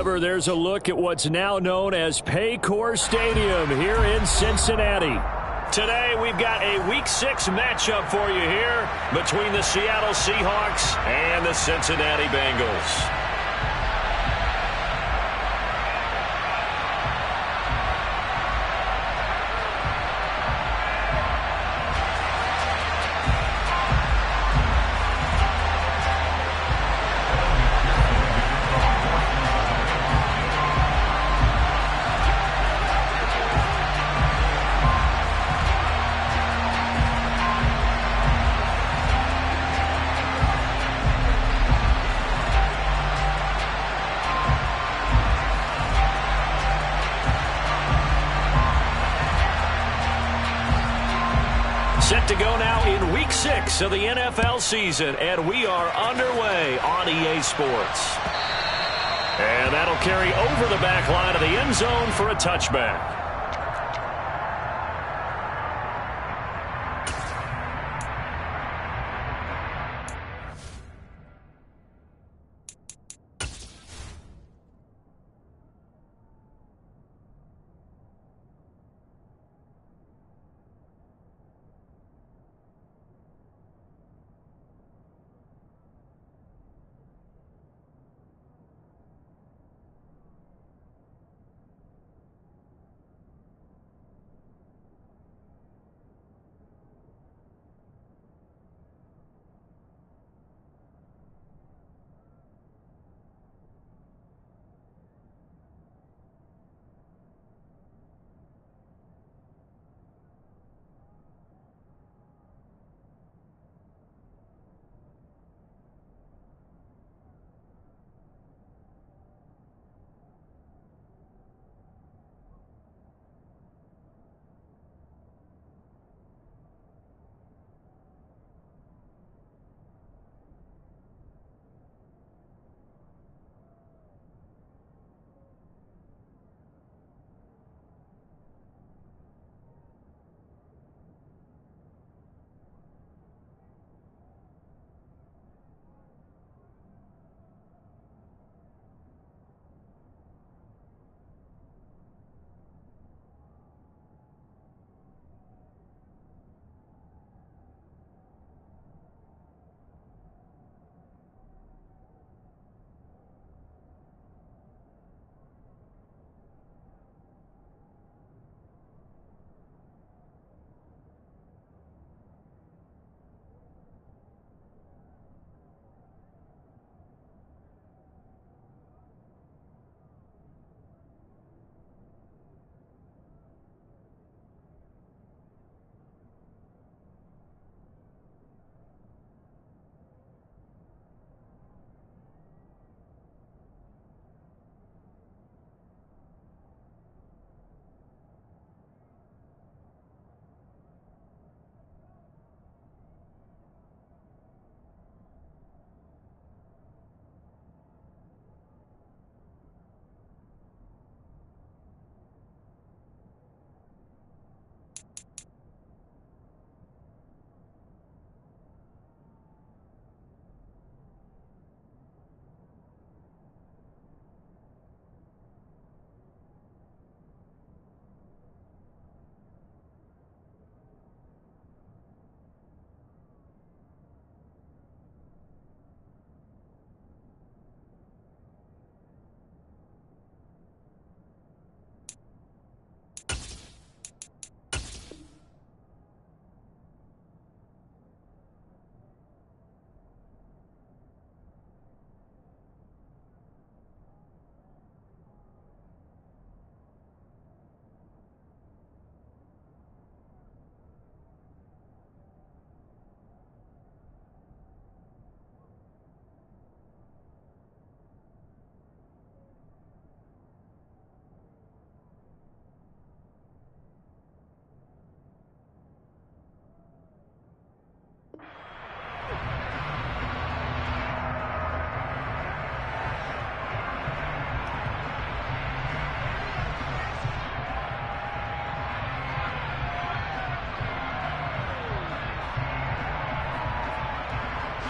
cover, there's a look at what's now known as Paycor Stadium here in Cincinnati. Today, we've got a Week 6 matchup for you here between the Seattle Seahawks and the Cincinnati Bengals. Set to go now in Week 6 of the NFL season, and we are underway on EA Sports. And that'll carry over the back line of the end zone for a touchback.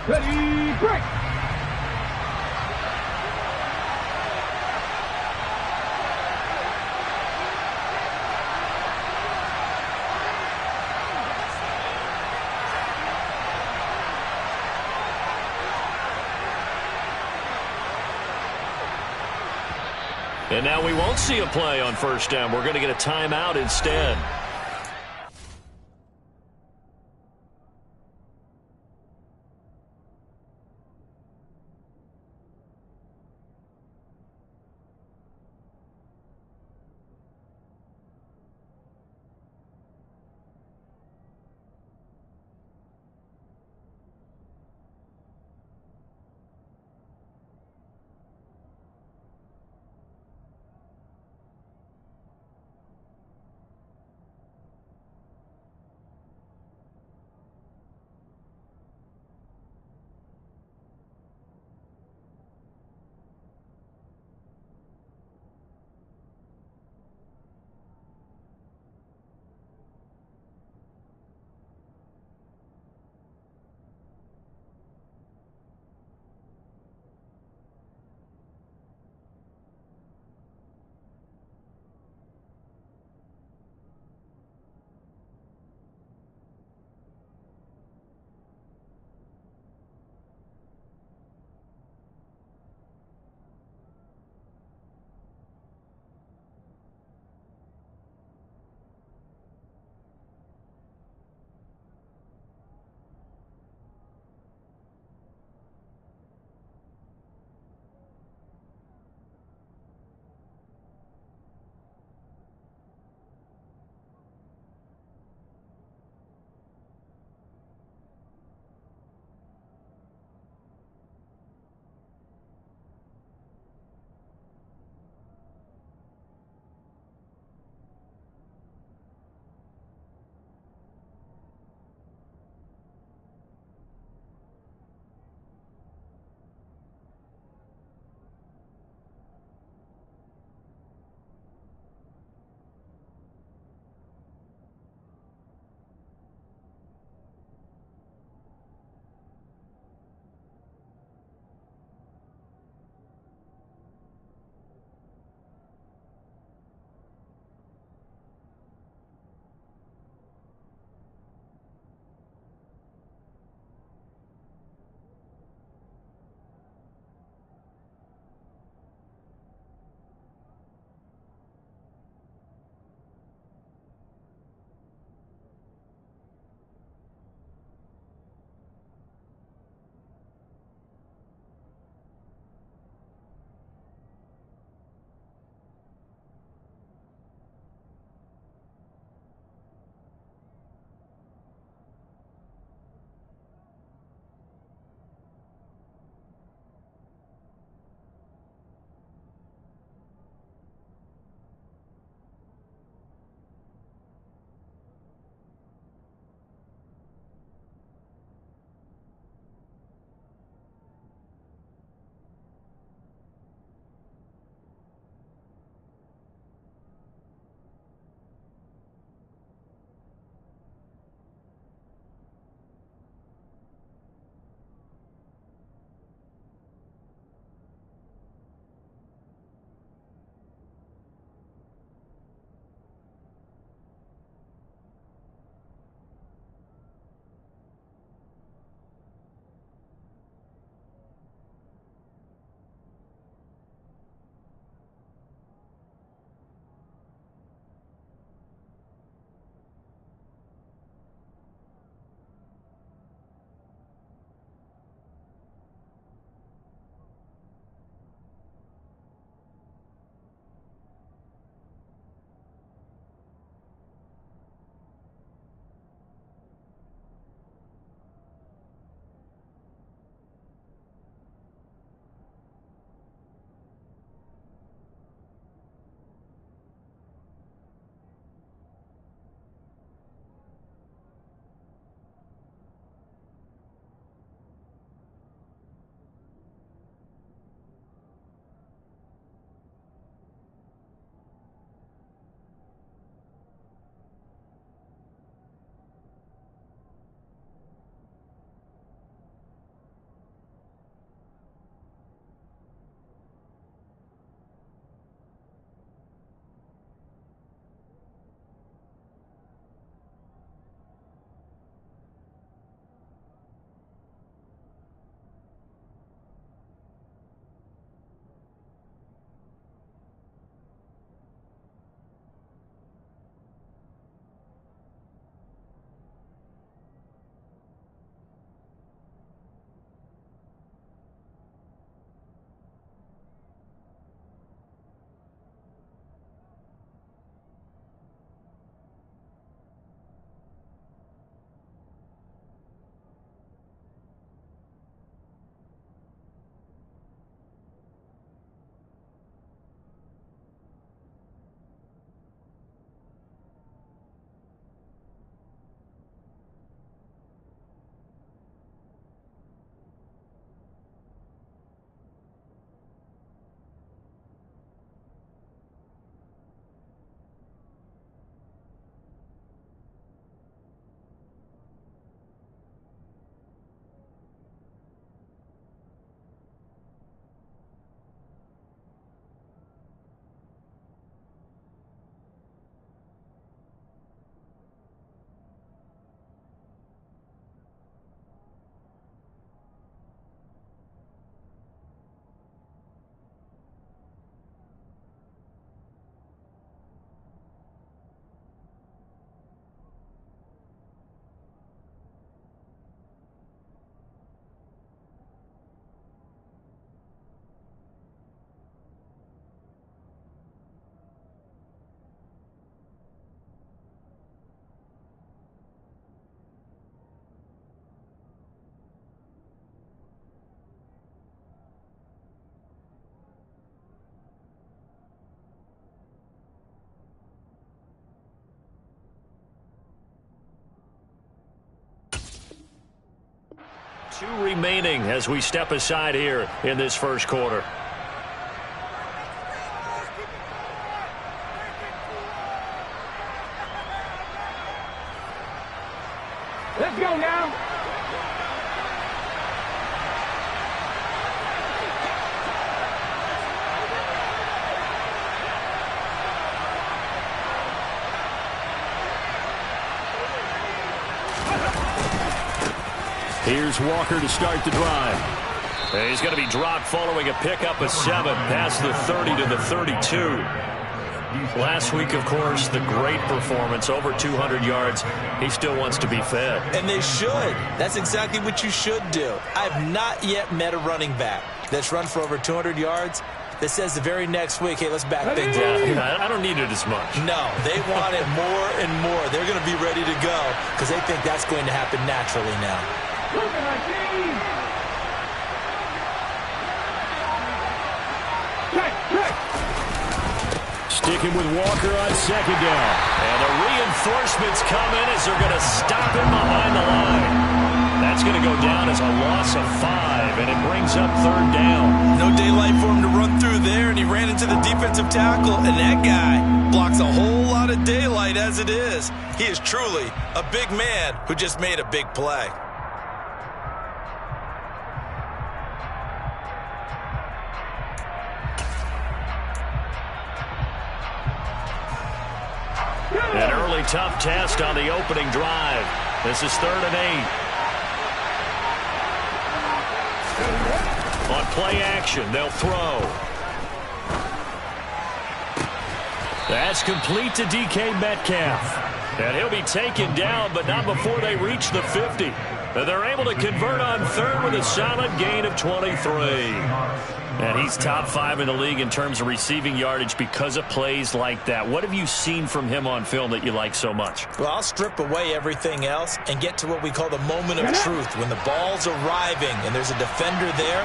Ready, break! And now we won't see a play on first down. We're going to get a timeout instead. 2 remaining as we step aside here in this first quarter. Let's go now. Here's Walker to start the drive. He's going to be dropped following a pickup of 7 past the 30 to the 32. Last week, of course, the great performance, over 200 yards. He still wants to be fed. And they should. That's exactly what you should do. I've not yet met a running back that's run for over 200 yards that says the very next week, hey, let's back things up. Yeah, I don't need it as much. No, they want it more and more. They're going to be ready to go because they think that's going to happen naturally now. Look at our team. Sticking with Walker on 2nd down. And the reinforcements come in as they're going to stop him behind the line. That's going to go down as a loss of 5, and it brings up 3rd down. No daylight for him to run through there, and he ran into the defensive tackle, and that guy blocks a whole lot of daylight as it is. He is truly a big man who just made a big play. An early tough test on the opening drive. This is 3rd and 8. On play action, they'll throw. That's complete to DK Metcalf. And he'll be taken down, but not before they reach the 50. They're able to convert on 3rd with a solid gain of 23. And he's top 5 in the league in terms of receiving yardage because of plays like that. What have you seen from him on film that you like so much? Well, I'll strip away everything else and get to what we call the moment of truth. When the ball's arriving and there's a defender there,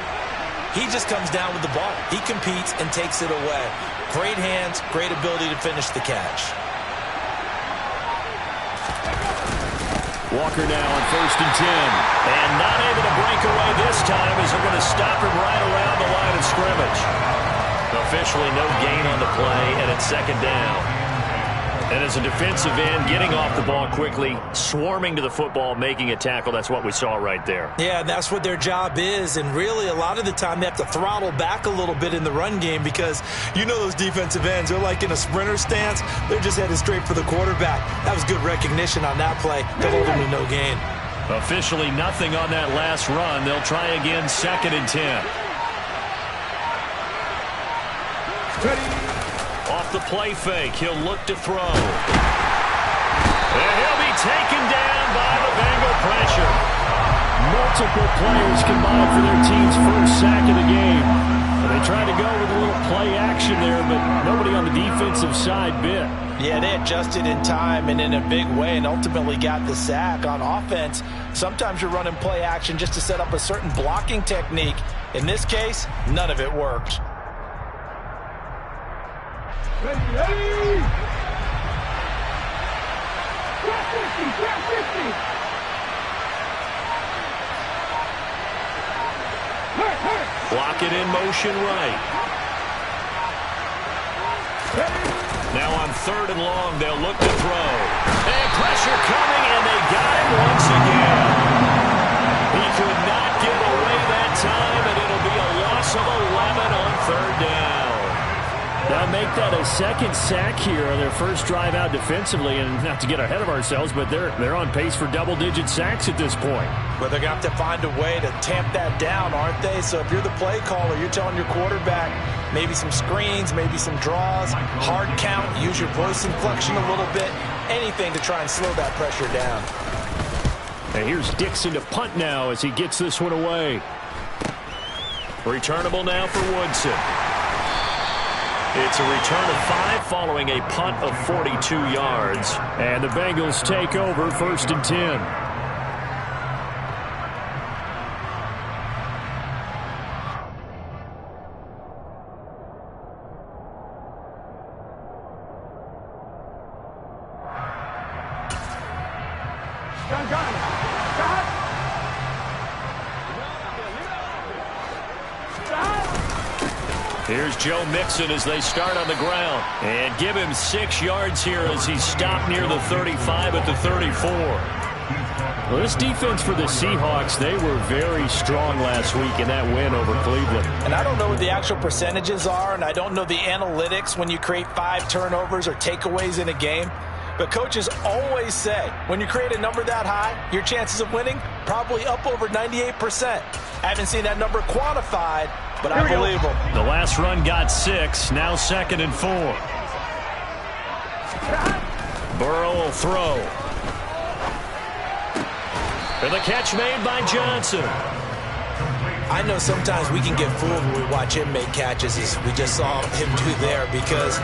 he just comes down with the ball. He competes and takes it away. Great hands, great ability to finish the catch. Walker now on 1st and 10. And not able to break away this time as they're going to stop him right around the line of scrimmage. Officially no gain on the play, and it's 2nd down. And as a defensive end, getting off the ball quickly, swarming to the football, making a tackle, that's what we saw right there. Yeah, that's what their job is, and really a lot of the time they have to throttle back a little bit in the run game because you know those defensive ends, they're like in a sprinter stance. They're just headed straight for the quarterback. That was good recognition on that play. They'll hold him to no gain. Officially nothing on that last run. They'll try again, 2nd and 10. Off the play fake, he'll look to throw. And he'll be taken down by the Bengal pressure. Multiple players combined for their team's first sack of the game. They tried to go with a little play action there, but nobody on the defensive side bit. Yeah, they adjusted in time and in a big way and ultimately got the sack. On offense, sometimes you're running play action just to set up a certain blocking technique. In this case, none of it worked. Ready, ready! Grab 50, grab 50! Hurt, hurt! Block it in motion right. Now on 3rd and long, they'll look to throw. And pressure coming, and they got him once again. He could not give away that time, and it'll be a loss of 11 on 3rd down. Now make that a 2nd sack here on their first drive out defensively, and not to get ahead of ourselves, but they're on pace for double-digit sacks at this point. But they're going to have to find a way to tamp that down, aren't they? So if you're the play caller, you're telling your quarterback maybe some screens, maybe some draws, hard count, use your voice inflection a little bit, anything to try and slow that pressure down. And here's Dixon to punt now as he gets this one away. Returnable now for Woodson. It's a return of 5 following a punt of 42 yards. And the Bengals take over 1st and 10. Here's Joe Mixon as they start on the ground. And give him 6 yards here as he stopped near the 35 at the 34. Well, this defense for the Seahawks, they were very strong last week in that win over Cleveland. And I don't know what the actual percentages are, and I don't know the analytics when you create 5 turnovers or takeaways in a game. But coaches always say, when you create a number that high, your chances of winning probably up over 98%. I haven't seen that number quantified, but I believe them. The last run got 6, now 2nd and 4. Burrow will throw. And the catch made by Johnson. I know sometimes we can get fooled when we watch him make catches, as we just saw him do there, because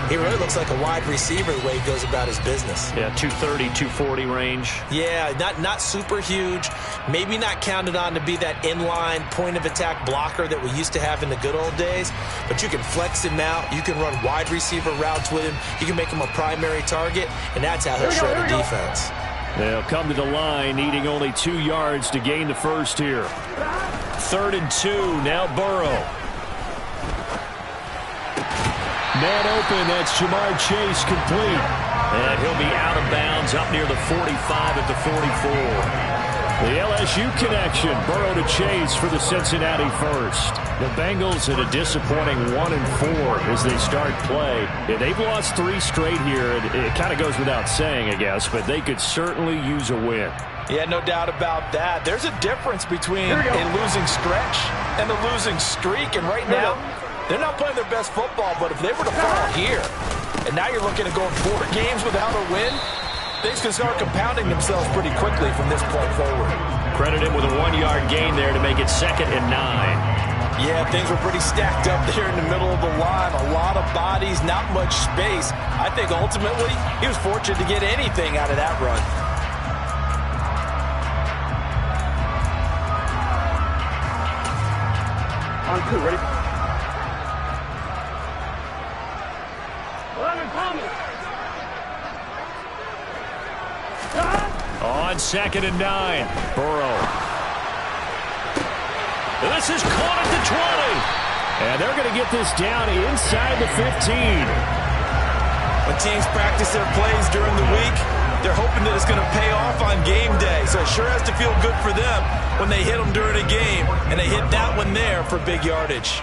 he really looks like a wide receiver the way he goes about his business. Yeah, 230, 240 range. Yeah, not super huge. Maybe not counted on to be that inline point-of-attack blocker that we used to have in the good old days, but you can flex him out. You can run wide receiver routes with him. You can make him a primary target, and that's how he'll shred a defense. They'll come to the line, needing only 2 yards to gain the first here. 3rd and 2, now Burrow. Man open, that's Jamar Chase complete. And he'll be out of bounds up near the 45 at the 44. The LSU connection, Burrow to Chase for the Cincinnati first. The Bengals at a disappointing 1-4 as they start play. Yeah, they've lost 3 straight here. It kind of goes without saying, I guess, but they could certainly use a win. Yeah, no doubt about that. There's a difference between a losing stretch and a losing streak, and right now, they're not playing their best football, but if they were to fall here, and now you're looking at going 4 games without a win, things can start compounding themselves pretty quickly from this point forward. Credit him with a 1-yard gain there to make it 2nd and 9. Yeah, things were pretty stacked up there in the middle of the line. A lot of bodies, not much space. I think ultimately he was fortunate to get anything out of that run. On 2, ready? 11 Thomas. On 2nd and 9, Burrow. This is caught at the 20. And they're going to get this down inside the 15. When teams practice their plays during the week, they're hoping that it's going to pay off on game day. So it sure has to feel good for them when they hit them during a game, and they hit that one there for big yardage.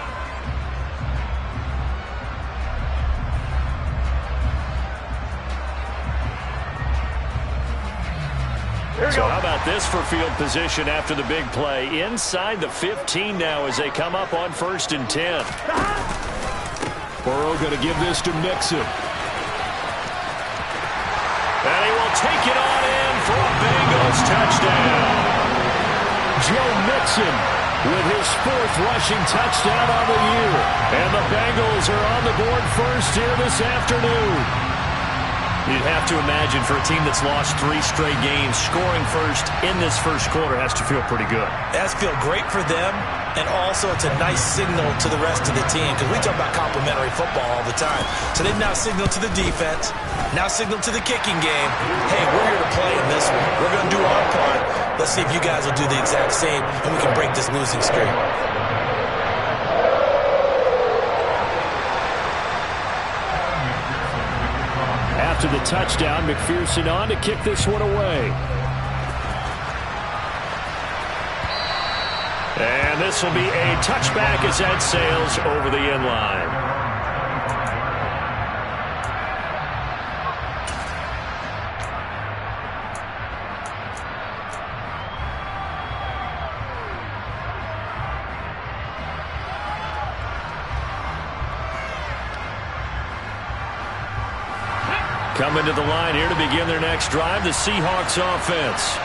So how about this for field position after the big play? Inside the 15 now as they come up on 1st and 10. Burrow going to give this to Mixon. And he will take it on in for a Bengals touchdown. Joe Mixon with his 4th rushing touchdown on the year. And the Bengals are on the board first here this afternoon. You'd have to imagine for a team that's lost 3 straight games, scoring first in this first quarter has to feel pretty good. It has to feel great for them, and also it's a nice signal to the rest of the team, because we talk about complementary football all the time. So they've now signaled to the defense, now signaled to the kicking game, hey, we're here to play in this one. We're going to do our part. Let's see if you guys will do the exact same, and we can break this losing streak. After the touchdown, McPherson on to kick this one away. And this will be a touchback as that sails over the end line. Coming to the line here to begin their next drive, the Seahawks offense.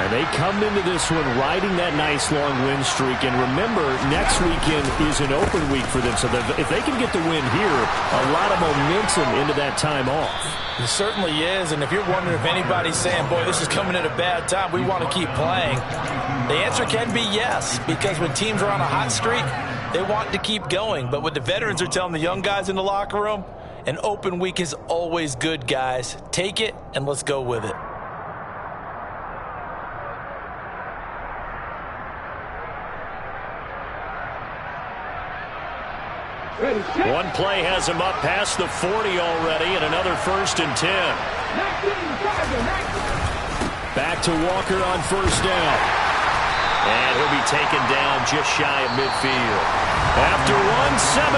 And they come into this one riding that nice long win streak. And remember, next weekend is an open week for them. So if they can get the win here, a lot of momentum into that time off. It certainly is. And if you're wondering if anybody's saying, boy, this is coming at a bad time, we want to keep playing, the answer can be yes. Because when teams are on a hot streak, they want to keep going. But what the veterans are telling the young guys in the locker room, an open week is always good, guys. Take it, and let's go with it. Big play has him up past the 40 already, and another 1st and 10. Back to Walker on 1st down. And he'll be taken down just shy of midfield. After one, 7-0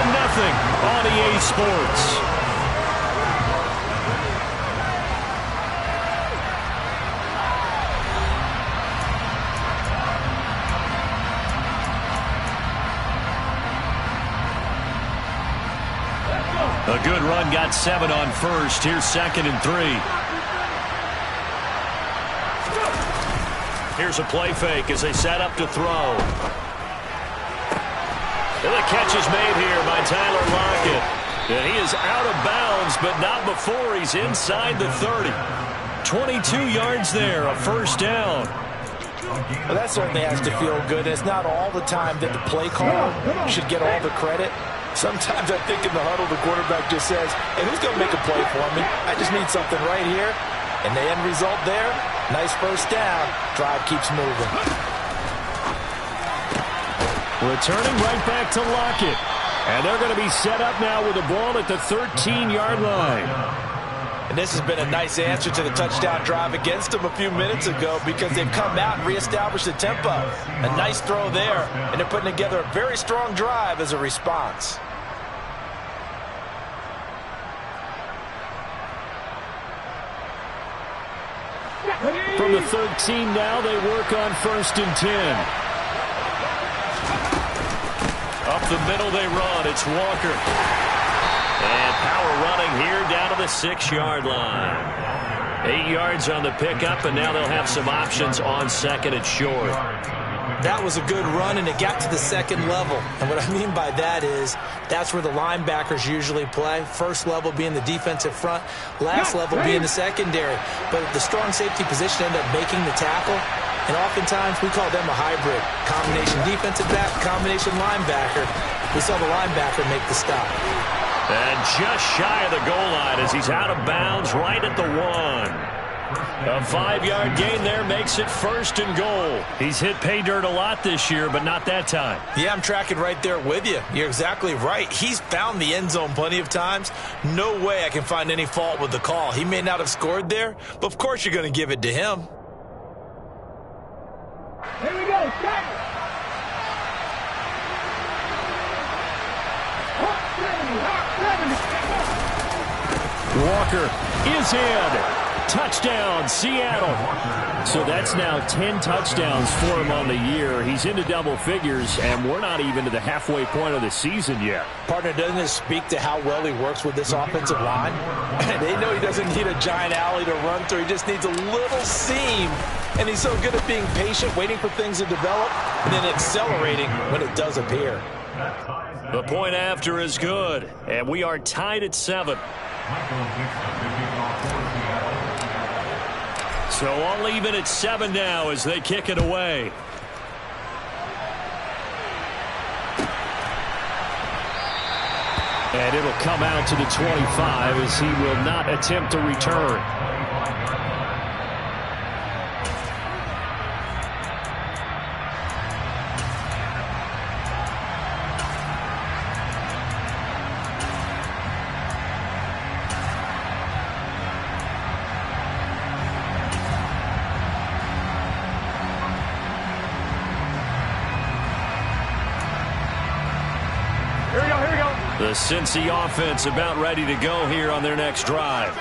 on EA Sports. A good run, got 7 on 1st. Here's 2nd and 3. Here's a play fake as they set up to throw. And the catch is made here by Tyler Lockett. And he is out of bounds, but not before he's inside the 30. 22 yards there, a 1st down. Well, that certainly has to feel good. It's not all the time that the play caller should get all the credit. Sometimes I think in the huddle, the quarterback just says, hey, who's going to make a play for me? I just need something right here. And the end result there, nice 1st down. Drive keeps moving. Returning right back to Lockett. And they're going to be set up now with the ball at the 13-yard line. And this has been a nice answer to the touchdown drive against them a few minutes ago because they've come out and reestablished the tempo. A nice throw there, and they're putting together a very strong drive as a response. From the 13 now, they work on 1st and 10. Up the middle they run. It's Walker. And power running here down to the 6-yard line. 8 yards on the pickup, and now they'll have some options on 2nd and short. That was a good run, and it got to the 2nd level. And what I mean by that is that's where the linebackers usually play. 1st level being the defensive front, last level being the secondary. But the strong safety position ended up making the tackle. And oftentimes we call them a hybrid. Combination defensive back, combination linebacker. We saw the linebacker make the stop. And just shy of the goal line as he's out of bounds right at the 1. A 5-yard gain there makes it 1st and goal. He's hit pay dirt a lot this year, but not that time. Yeah, I'm tracking right there with you. You're exactly right. He's found the end zone plenty of times. No way I can find any fault with the call. He may not have scored there, but of course you're going to give it to him. Here we go, set. Walker is in. Touchdown, Seattle. So that's now 10 touchdowns for him on the year. He's into double figures, and we're not even to the halfway point of the season yet. Partner, doesn't this speak to how well he works with this offensive line? They know he doesn't need a giant alley to run through. He just needs a little seam, and he's so good at being patient, waiting for things to develop, and then accelerating when it does appear. The point after is good, and we are tied at 7. So all even at 7 now as they kick it away. And it'll come out to the 25 as he will not attempt to return. The Cincy offense about ready to go here on their next drive.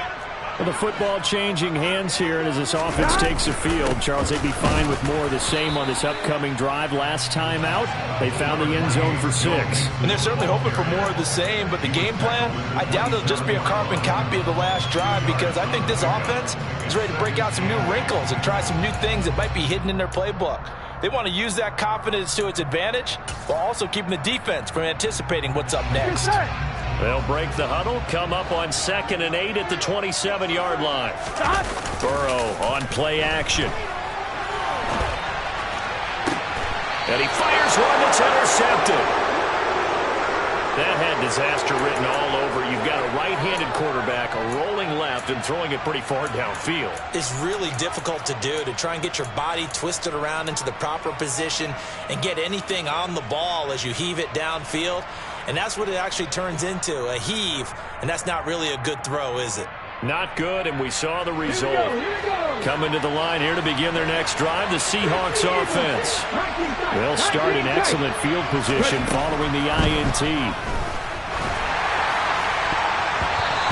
Well, the football changing hands here, and as this offense takes the field, Charles, they'd be fine with more of the same on this upcoming drive. Last time out, they found the end zone for 6. And they're certainly hoping for more of the same, but the game plan, I doubt it'll just be a carbon copy of the last drive because I think this offense is ready to break out some new wrinkles and try some new things that might be hidden in their playbook. They want to use that confidence to its advantage while also keeping the defense from anticipating what's up next. They'll break the huddle, come up on 2nd and 8 at the 27-yard line. Burrow on play action. And he fires one that's intercepted. That had disaster written all over. You've got a right-handed quarterback rolling left and throwing it pretty far downfield. It's really difficult to do, to try and get your body twisted around into the proper position and get anything on the ball as you heave it downfield. and that's what it actually turns into, a heave, and that's not really a good throw, is it? Not good, and we saw the result. Coming to the line here to begin their next drive, the Seahawks offense. They'll start in excellent field position following the INT.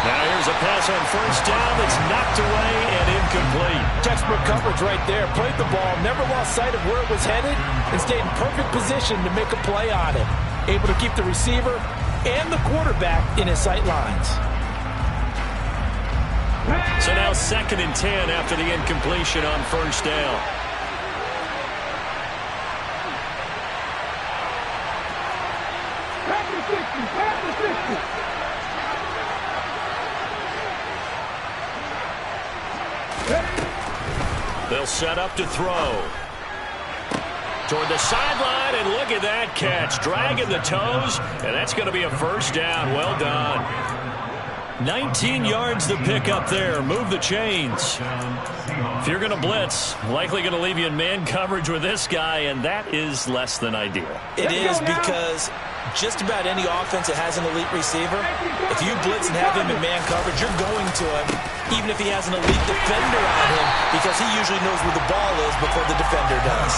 Now here's a pass on first down that's knocked away and incomplete. Textbook coverage right there. Played the ball, never lost sight of where it was headed, and stayed in perfect position to make a play on it. Able to keep the receiver and the quarterback in his sight lines. So now 2nd and 10 after the incompletion on first down. They'll set up to throw. Toward the sideline, and look at that catch. Dragging the toes, and that's going to be a first down. Well done. 19 yards the pick up there. Move the chains. If you're going to blitz, likely going to leave you in man coverage with this guy, and that is less than ideal. It is, because just about any offense that has an elite receiver, if you blitz and have him in man coverage, you're going to him, even if he has an elite defender on him, because he usually knows where the ball is before the defender does.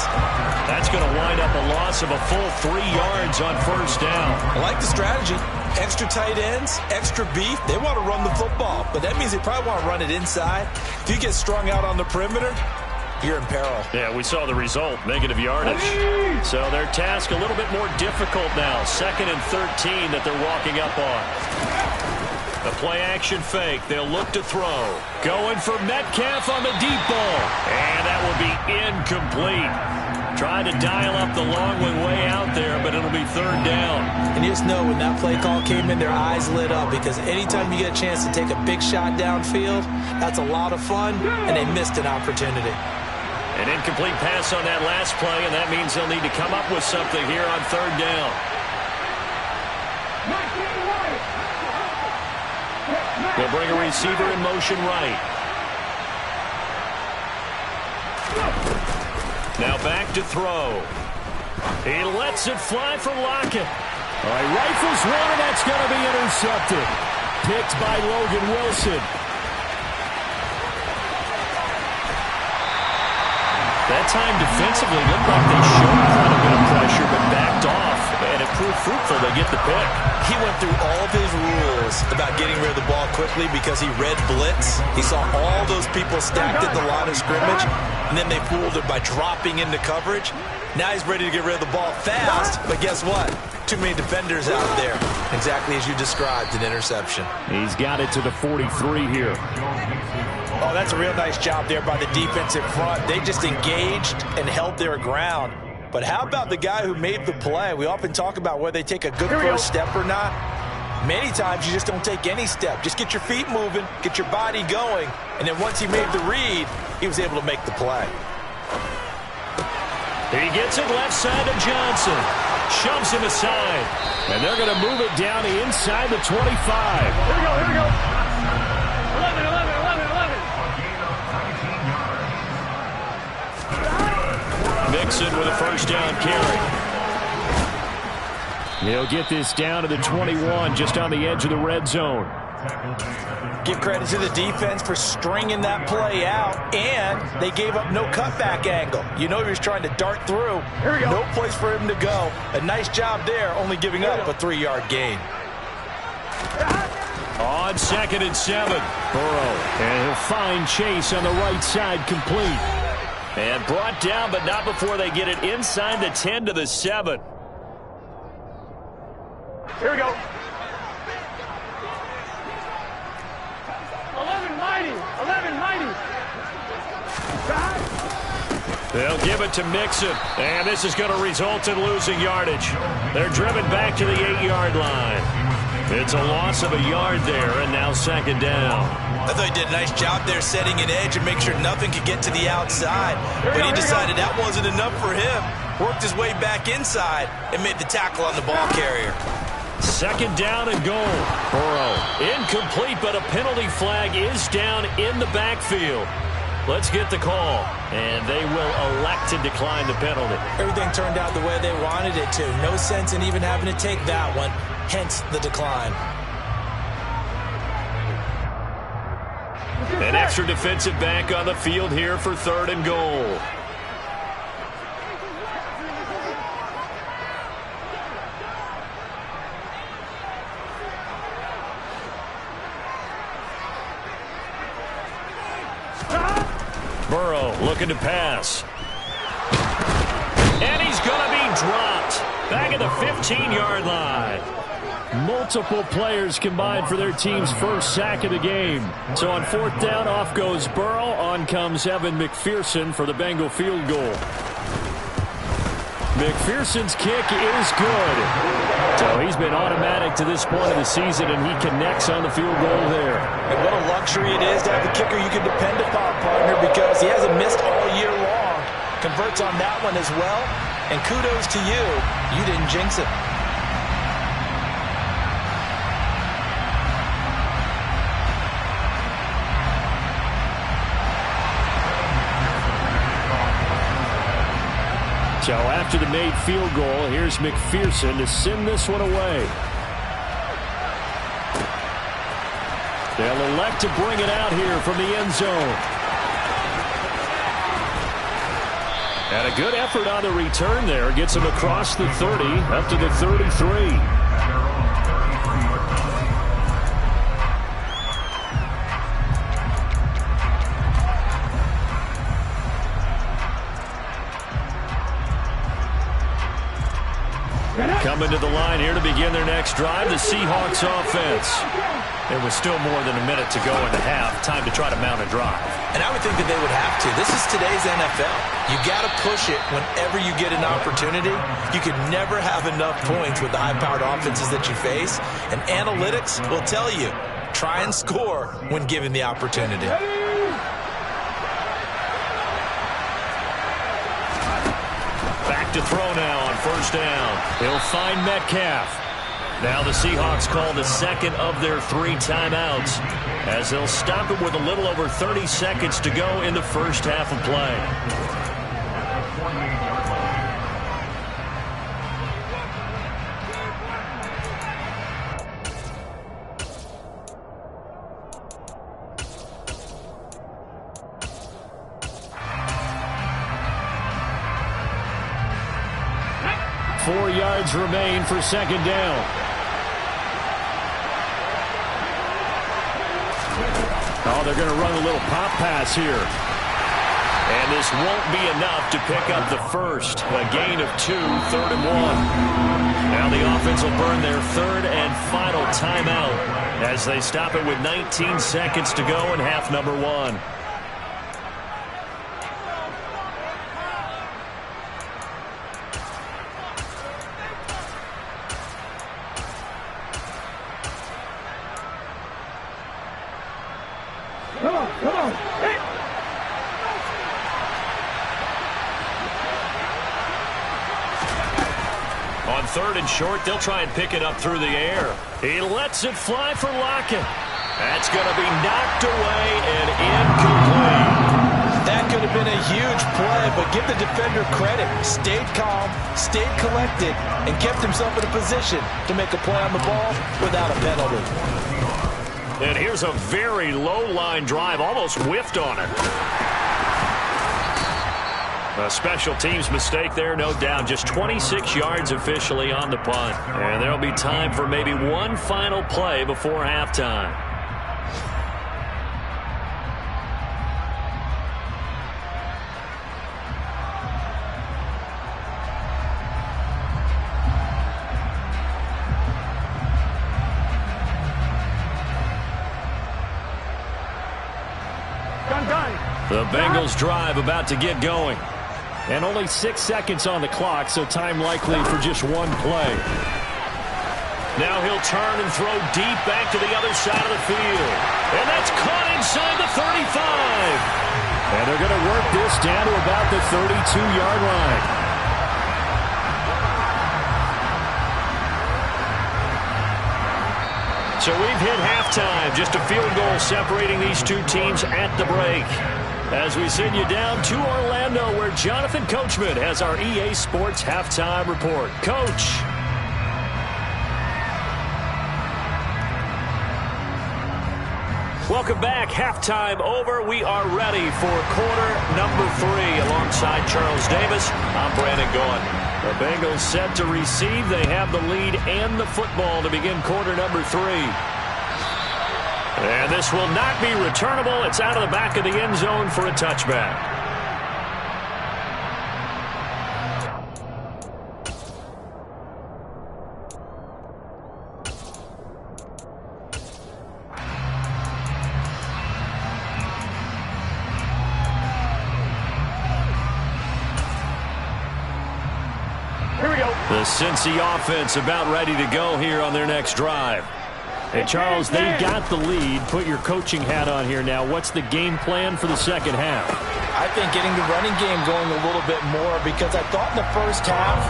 That's going to wind up a loss of a full 3 yards on first down. I like the strategy. Extra tight ends, extra beef. They want to run the football, but that means they probably want to run it inside. If you get strung out on the perimeter, you're in peril. Yeah, we saw the result, negative yardage. So their task a little bit more difficult now. 2nd and 13 that they're walking up on. A play-action fake. They'll look to throw. Going for Metcalf on the deep ball. And that will be incomplete. Trying to dial up the long one way out there, but it'll be 3rd down. And you just know when that play call came in, their eyes lit up, because anytime you get a chance to take a big shot downfield, that's a lot of fun, and they missed an opportunity. An incomplete pass on that last play, and that means they'll need to come up with something here on 3rd down. They'll bring a receiver in motion right. Now back to throw. He lets it fly for Lockett. All right, rifles one, and that's going to be intercepted. Picked by Logan Wilson. That time defensively looked like they showed quite a bit of pressure, but backed off, and it proved fruitful. They get the pick. He went through all of his rules about getting rid of the ball quickly because he read blitz. He saw all those people stacked at the line of scrimmage, and then they fooled him by dropping into coverage. Now he's ready to get rid of the ball fast, but guess what? Too many defenders out there. Exactly as you described, an interception. He's got it to the 43 here. Oh, that's a real nice job there by the defense in front. They just engaged and held their ground. But how about the guy who made the play? We often talk about whether they take a good first step or not. Many times you just don't take any step. Just get your feet moving, get your body going, and then once he made the read, he was able to make the play. He gets it left side to Johnson. Shoves him aside. And they're going to move it down inside the 25. Here we go, here we go. 11, 11, 11, 11. Mixon with a first down carry. He'll get this down to the 21, just on the edge of the red zone. Give credit to the defense for stringing that play out, and they gave up no cutback angle. You know he was trying to dart through. Here we go. No place for him to go. A nice job there, only giving up a 3-yard gain. On 2nd and 7, Burrow. And he'll find Chase on the right side, complete. And brought down, but not before they get it inside the 10 to the 7. Here we go. 11 mighty. 11 mighty. They'll give it to Mixon. And this is going to result in losing yardage. They're driven back to the 8-yard line. It's a loss of a yard there, and now 2nd down. I thought he did a nice job there setting an edge and make sure nothing could get to the outside. But he decided that wasn't enough for him. Worked his way back inside and made the tackle on the ball carrier. 2nd down and goal. Burrow incomplete, but a penalty flag is down in the backfield. Let's get the call. And they will elect to decline the penalty. Everything turned out the way they wanted it to. No sense in even having to take that one, hence the decline. An extra defensive back on the field here for 3rd and goal. Burrow looking to pass. And he's going to be dropped. Back at the 15-yard line. Multiple players combined for their team's first sack of the game. So on 4th down, off goes Burrow. On comes Evan McPherson for the Bengal field goal. McPherson's kick is good. So he's been automatic to this point of the season, and he connects on the field goal there. And what a luxury it is to have a kicker you can depend upon, partner, because he hasn't missed all year long. Converts on that one as well. And kudos to you. You didn't jinx it. So after the made field goal, here's McPherson to send this one away. They'll elect to bring it out here from the end zone. And a good effort on the return there. Gets him across the 30, up to the 33. Coming to the line here to begin their next drive, the Seahawks offense. There was still more than a minute to go in the half. Time to try to mount a drive. And I would think that they would have to. This is today's NFL. You got to push it whenever you get an opportunity. You can never have enough points with the high-powered offenses that you face. And analytics will tell you, try and score when given the opportunity. Back to throw now on 1st down. He'll find Metcalf. Now the Seahawks call the second of their 3 timeouts as they'll stop it with a little over 30 seconds to go in the first half of play. 4 yards remain for 2nd down. Oh, they're going to run a little pop pass here. And this won't be enough to pick up the first. A gain of 2, 3rd and 1. Now the offense will burn their 3rd and final timeout as they stop it with 19 seconds to go in half number 1. On 3rd and short, they'll try and pick it up through the air. He lets it fly for Lockett. That's going to be knocked away and incomplete. That could have been a huge play, but give the defender credit. Stayed calm, stayed collected, and kept himself in a position to make a play on the ball without a penalty. And here's a very low-line drive, almost whiffed on it. A special teams mistake there, no doubt. Just 26 yards officially on the punt. And there'll be time for maybe one final play before halftime. The Bengals drive about to get going. And only 6 seconds on the clock, so time likely for just one play. Now he'll turn and throw deep back to the other side of the field. And that's caught inside the 35. And they're going to work this down to about the 32-yard line. So we've hit halftime. Just a field goal separating these two teams at the break. as we send you down to Orlando, where Jonathan Coachman has our EA Sports Halftime Report. Coach. Welcome back. Halftime over. We are ready for quarter number 3. Alongside Charles Davis, I'm Brandon Gaudin. The Bengals set to receive. They have the lead and the football to begin quarter number 3. And this will not be returnable. It's out of the back of the end zone for a touchback. The Cincy offense about ready to go here on their next drive. Hey, Charles, they got the lead. Put your coaching hat on here now. What's the game plan for the second half? I think getting the running game going a little bit more, because I thought in the first half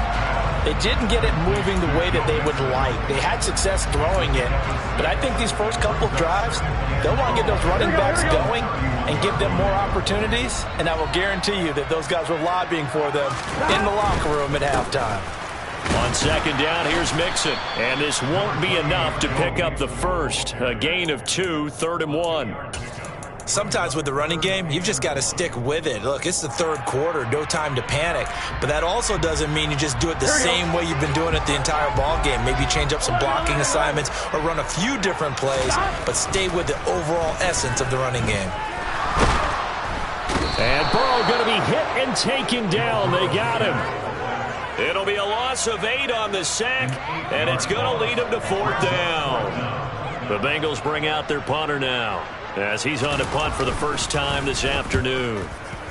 they didn't get it moving the way that they would like. They had success throwing it, but I think these first couple of drives, they'll want to get those running backs going and give them more opportunities, and I will guarantee you that those guys were lobbying for them in the locker room at halftime. On second down, here's Mixon. And this won't be enough to pick up the first. A gain of 2, 3rd and 1. Sometimes with the running game, you've just got to stick with it. Look, it's the third quarter, no time to panic. But that also doesn't mean you just do it the same way you've been doing it the entire ball game. Maybe change up some blocking assignments or run a few different plays, but stay with the overall essence of the running game. And Burrow going to be hit and taken down. They got him. It'll be a loss of 8 on the sack, and it's going to lead them to 4th down. The Bengals bring out their punter now, as he's on to punt for the first time this afternoon.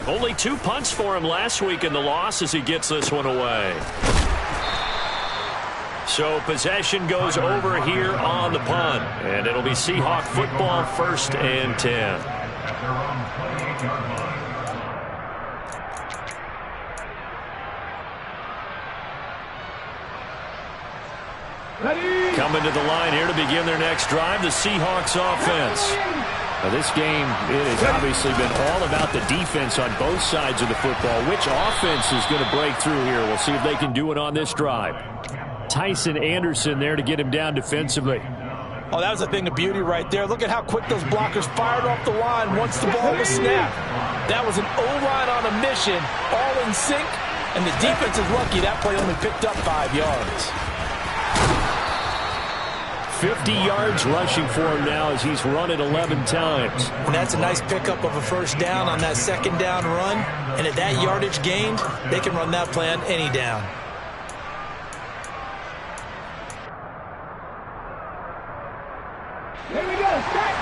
Only 2 punts for him last week in the loss as he gets this one away. So possession goes over here on the punt, and it'll be Seahawk football, 1st and 10. Coming to the line here to begin their next drive, the Seahawks offense. Now this game, it has obviously been all about the defense on both sides of the football. Which offense is going to break through here? We'll see if they can do it on this drive. Tyson Anderson there to get him down defensively. Oh, that was a thing of beauty right there. Look at how quick those blockers fired off the line once the ball was snapped. That was an O-line on a mission, all in sync, and the defense is lucky that play only picked up 5 yards. 50 yards rushing for him now as he's run it 11 times. And that's a nice pickup of a first down on that second down run. And at that yardage gained, they can run that play on any down. Here we go. Set.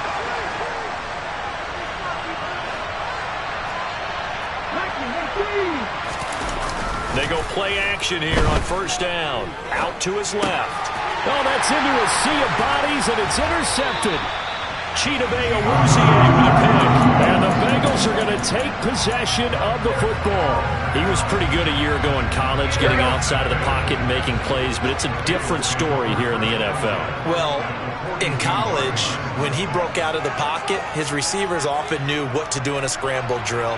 They go play action here on first down. Out to his left. Oh, that's into a sea of bodies, and it's intercepted. Chidobe Awuzie with a pick. And the Bengals are going to take possession of the football. He was pretty good a year ago in college, getting outside of the pocket and making plays, but it's a different story here in the NFL. Well, in college, when he broke out of the pocket, his receivers often knew what to do in a scramble drill.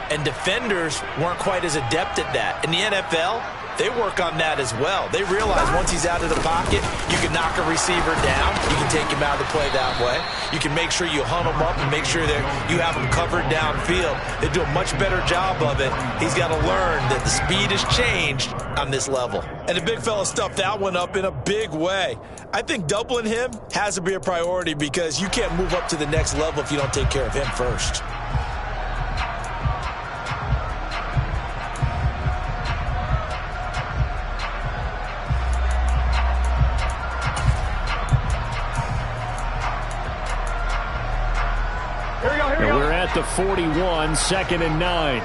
And defenders weren't quite as adept at that. In the NFL, they work on that as well. They realize once he's out of the pocket, you can knock a receiver down. You can take him out of the play that way. You can make sure you hunt him up and make sure that you have him covered downfield. They do a much better job of it. He's got to learn that the speed has changed on this level. And the big fella stuffed that one up in a big way. I think doubling him has to be a priority because you can't move up to the next level if you don't take care of him first. And we're at the 41, 2nd and 9.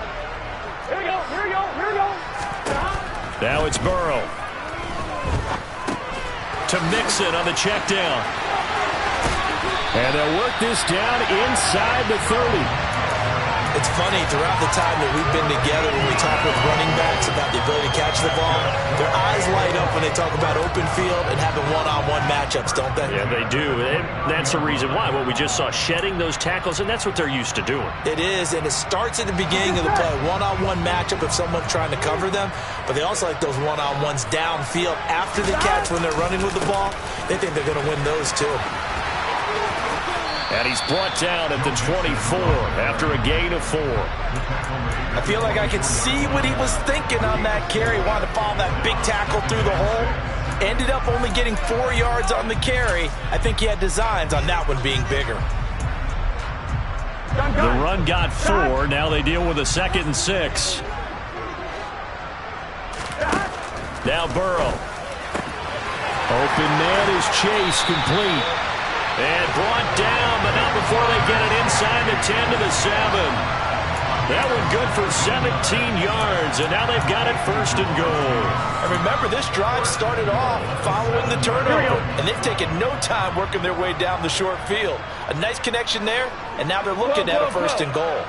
Here we go. Here we go. Here we go. Now it's Burrow. To Mixon on the check down. And they'll work this down inside the 30. It's funny, throughout the time that we've been together, when we talk with running backs about the ability to catch the ball, their eyes light up when they talk about open field and having one-on-one matchups, don't they? Yeah, they do. And that's the reason why. Well, we just saw shedding those tackles, and that's what they're used to doing. It is, and it starts at the beginning of the play. One-on-one matchup if someone's trying to cover them, but they also like those one-on-ones downfield after the catch when they're running with the ball. They think they're going to win those too. And he's brought down at the 24 after a gain of 4. I feel like I could see what he was thinking on that carry. Wanted to follow that big tackle through the hole. Ended up only getting 4 yards on the carry. I think he had designs on that one being bigger. The run got 4. Now they deal with a 2nd and 6. Now Burrow. Open man is Chase, complete. And brought down, but not before they get it inside the 10 to the 7. That one good for 17 yards, and now they've got it 1st and goal. And remember, this drive started off following the turnover, and they've taken no time working their way down the short field. A nice connection there, and now they're looking at a 1st and goal.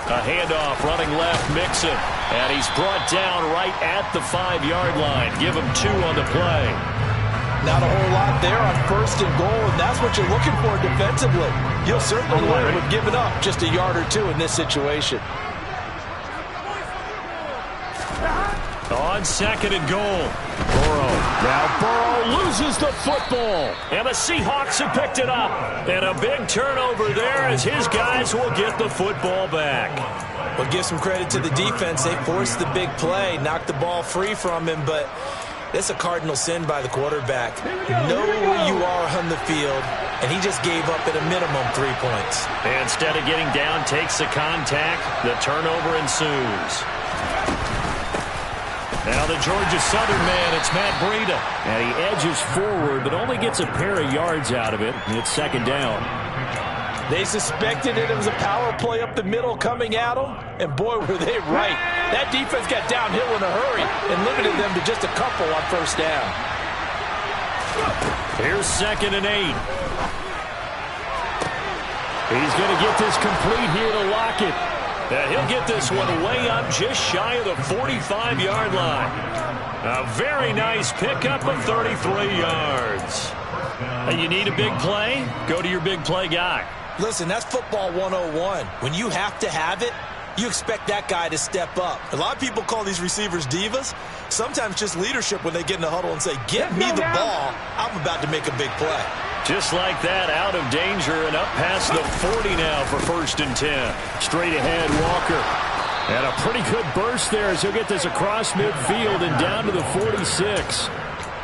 A handoff, running left, Mixon. And he's brought down right at the 5-yard line. Give him 2 on the play. Not a whole lot there on 1st and goal, and that's what you're looking for defensively. You'll certainly learn with giving up just a yard or 2 in this situation. On 2nd and goal. Burrow. Now Burrow loses the football. And the Seahawks have picked it up. And a big turnover there as his guys will get the football back. Well, give some credit to the defense. They forced the big play, knocked the ball free from him, but that's a cardinal sin by the quarterback. Know where you are on the field, and he just gave up at a minimum 3 points. And instead of getting down, takes the contact. The turnover ensues. Now the Georgia Southern man, it's Matt Breida. And he edges forward, but only gets a pair of yards out of it. And it's 2nd down. They suspected it was a power play up the middle coming at them, and boy, were they right. That defense got downhill in a hurry and limited them to just a couple on 1st down. Here's 2nd and 8. He's going to get this complete here to Lockett. He'll get this one way up just shy of the 45-yard line. A very nice pickup of 33 yards. You need a big play? Go to your big play guy. Listen, that's football 101. When you have to have it, you expect that guy to step up. A lot of people call these receivers divas. Sometimes just leadership when they get in the huddle and say, get me the ball. I'm about to make a big play. Just like that, out of danger and up past the 40 now for 1st and 10. Straight ahead, Walker. And a pretty good burst there as he'll get this across midfield and down to the 46.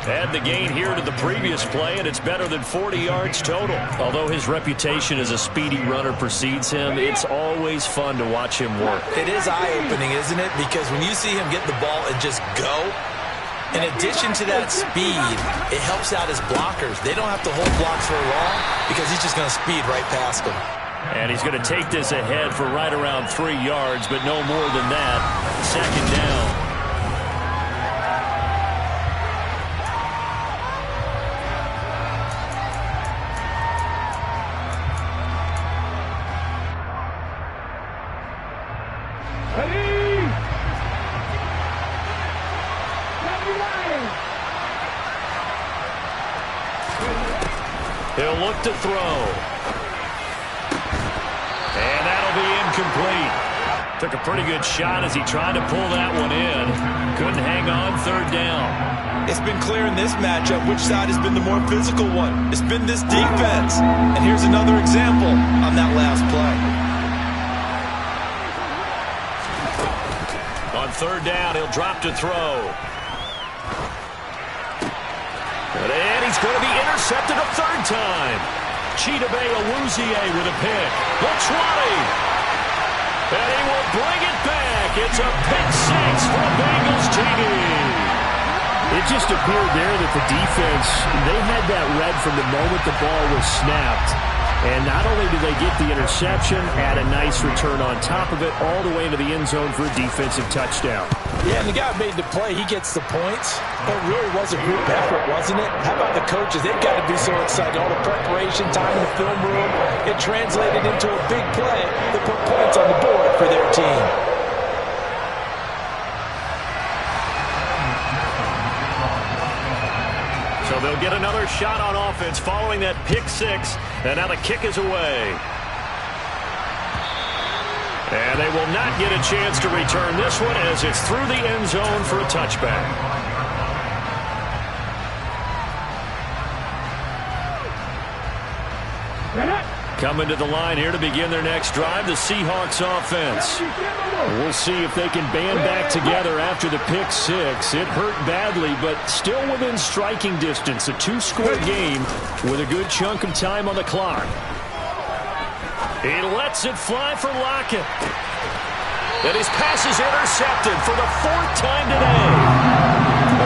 Add the gain here to the previous play, and it's better than 40 yards total. Although his reputation as a speedy runner precedes him, it's always fun to watch him work. It is eye-opening, isn't it? Because when you see him get the ball and just go, in addition to that speed, it helps out his blockers. They don't have to hold blocks for long because he's just going to speed right past them. And he's going to take this ahead for right around 3 yards, but no more than that. 2nd down. He'll look to throw. And that'll be incomplete. Took a pretty good shot as he tried to pull that one in. Couldn't hang on 3rd down. It's been clear in this matchup which side has been the more physical one. It's been this defense. And here's another example on that last play. On 3rd down, he'll drop to throw. And he's going to be intercepted a 3rd time. Chidobe Awuzie with a pick. The 20. And he will bring it back. It's a pick 6 for Bengals TD. It just appeared there that the defense, they had that read from the moment the ball was snapped. And not only do they get the interception, add a nice return on top of it, all the way into the end zone for a defensive touchdown. Yeah, and the guy made the play. He gets the points. It really was a group effort, wasn't it? How about the coaches? They've got to be so excited. All the preparation time in the film room, it translated into a big play that put points on the board for their team. So they'll get another shot on offense following that pick six. And now the kick is away. And they will not get a chance to return this one as it's through the end zone for a touchback. Coming to the line here to begin their next drive, the Seahawks offense. We'll see if they can band back together after the pick six. It hurt badly, but still within striking distance. A two-score game with a good chunk of time on the clock. He lets it fly for Lockett. And his pass is intercepted for the fourth time today.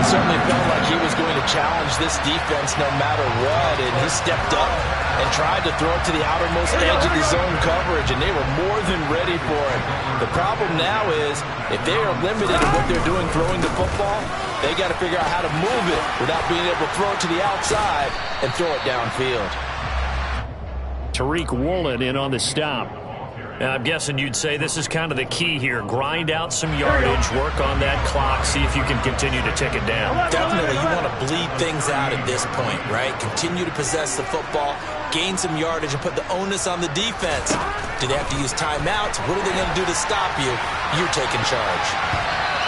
It certainly felt like he was going to challenge this defense no matter what, and he stepped up and tried to throw it to the outermost edge of the zone coverage, and they were more than ready for it. The problem now is if they are limited in what they're doing throwing the football, they got to figure out how to move it without being able to throw it to the outside and throw it downfield. Tariq Woolen in on the stop. I'm guessing you'd say this is kind of the key here. Grind out some yardage, work on that clock, see if you can continue to tick it down. Definitely, you want to bleed things out at this point, right? Continue to possess the football, gain some yardage, and put the onus on the defense. Do they have to use timeouts? What are they going to do to stop you? You're taking charge.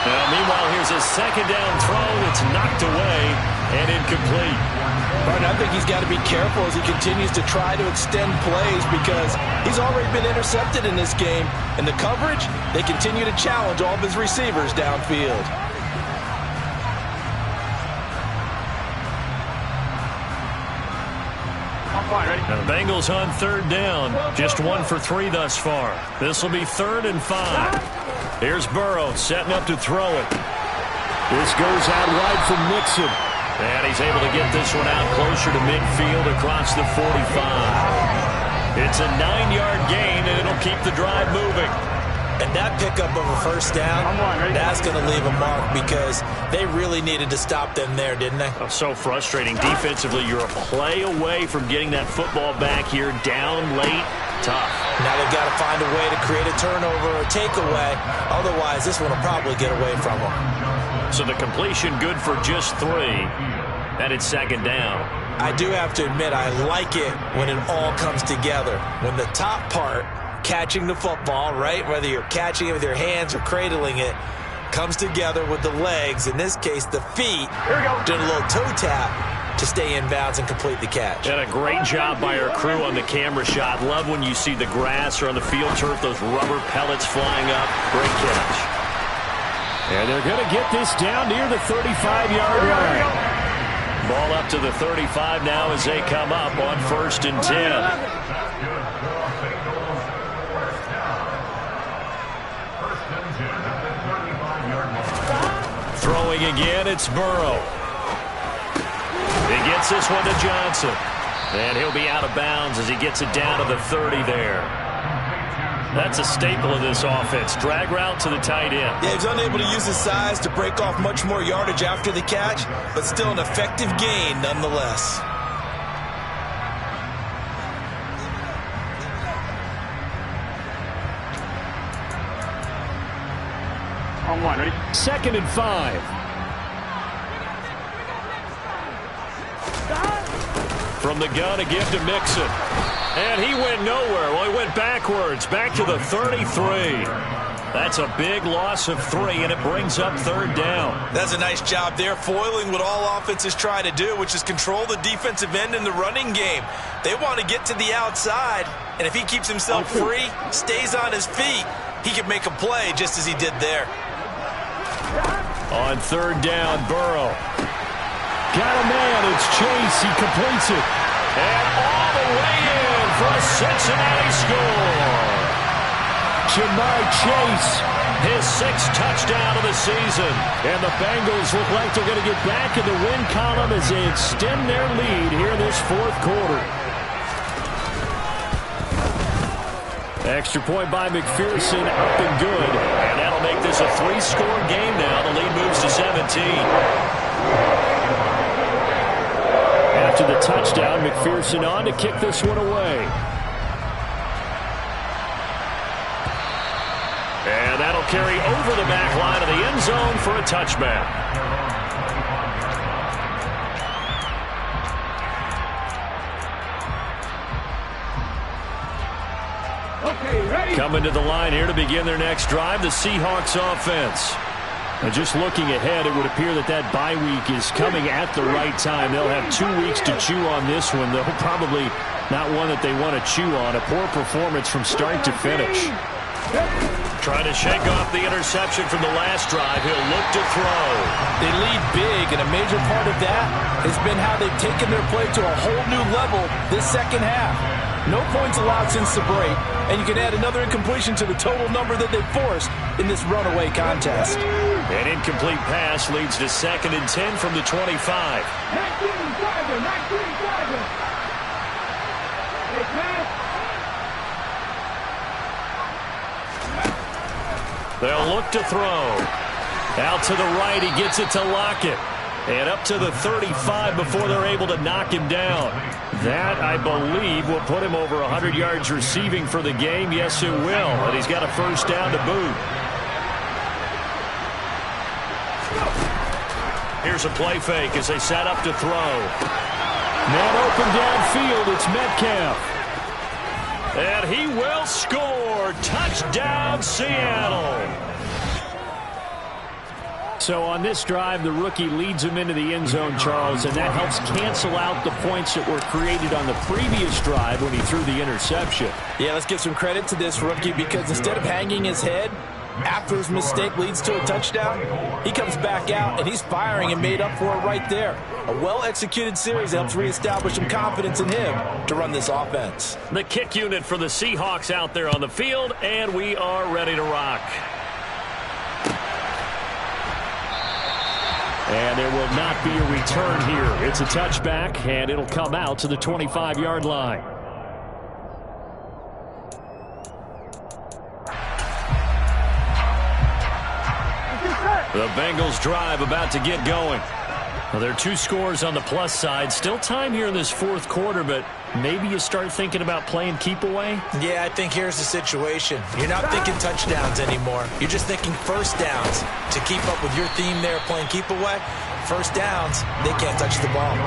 Now, meanwhile, here's a second down throw that's knocked away and incomplete. And I think he's got to be careful as he continues to try to extend plays because he's already been intercepted in this game. And the coverage, they continue to challenge all of his receivers downfield. Now the Bengals on third down. Just 1 for 3 thus far. This will be 3rd and 5. Here's Burrow setting up to throw it. This goes out wide from Mixon. And he's able to get this one out closer to midfield across the 45. It's a 9-yard gain, and it'll keep the drive moving. And that pickup of a first down, that's going to leave a mark because they really needed to stop them there, didn't they? Oh, so frustrating. Defensively, you're a play away from getting that football back here down late. Tough. Now they've got to find a way to create a turnover or takeaway. Otherwise, this one will probably get away from them. So the completion good for just 3. And it's second down. I do have to admit, I like it when it all comes together. When the top part, catching the football, right, whether you're catching it with your hands or cradling it, comes together with the legs, in this case the feet, doing a little toe tap to stay in bounds and complete the catch. And a great job by our crew on the camera shot. Love when you see the grass or on the field turf, those rubber pellets flying up. Great catch. And they're going to get this down near the 35-yard line. Ball up to the 35 now as they come up on 1st and 10. Throwing again, it's Burrow. He gets this one to Johnson. And he'll be out of bounds as he gets it down to the 30 there. That's a staple of this offense. Drag route to the tight end. Yeah, he's unable to use his size to break off much more yardage after the catch, but still an effective gain nonetheless. On 1, ready? 2nd and 5. From the gun, a give to Mixon. And he went nowhere. Well, he went backwards, back to the 33. That's a big loss of 3, and it brings up 3rd down. That's a nice job there, foiling what all offenses try to do, which is control the defensive end in the running game. They want to get to the outside, and if he keeps himself free, stays on his feet, he can make a play just as he did there. On 3rd down, Burrow. Got a man, it's Chase, he completes it. And all the way in for a Cincinnati score. Jamar Chase, his 6th touchdown of the season. And the Bengals look like they're going to get back in the win column as they extend their lead here in this 4th quarter. Extra point by McPherson, up and good. And that'll make this a 3-score game now. The lead moves to 17. After the touchdown, McPherson on to kick this one away. And that'll carry over the back line of the end zone for a touchback. Coming to the line here to begin their next drive, the Seahawks offense. Now just looking ahead, it would appear that that bye week is coming at the right time. They'll have 2 weeks to chew on this one, though probably not one that they want to chew on. A poor performance from start to finish. Trying to shake off the interception from the last drive. He'll look to throw. They lead big, and a major part of that has been how they've taken their play to a whole new level this second half. No points allowed since the break, and you can add another incompletion to the total number that they forced in this runaway contest. An incomplete pass leads to 2nd and 10 from the 25. They'll look to throw. Out to the right, he gets it to Lockett. And up to the 35 before they're able to knock him down. That, I believe, will put him over 100 yards receiving for the game. Yes, it will. And he's got a first down to boot. Here's a play fake as they set up to throw. Man open downfield, it's Metcalf. And he will score. Touchdown, Seattle. So on this drive, the rookie leads him into the end zone, Charles, and that helps cancel out the points that were created on the previous drive when he threw the interception. Yeah, let's give some credit to this rookie because instead of hanging his head after his mistake leads to a touchdown, he comes back out and he's firing and made up for it right there. A well-executed series helps reestablish some confidence in him to run this offense. The kick unit for the Seahawks out there on the field, and we are ready to rock. And there will not be a return here. It's a touchback, and it'll come out to the 25-yard line. The Bengals drive about to get going. Well, there are 2 scores on the plus side. Still time here in this 4th quarter, but maybe you start thinking about playing keep away? Yeah, I think here's the situation. You're not thinking touchdowns anymore. You're just thinking first downs. To keep up with your theme there, playing keep away, first downs, they can't touch the ball.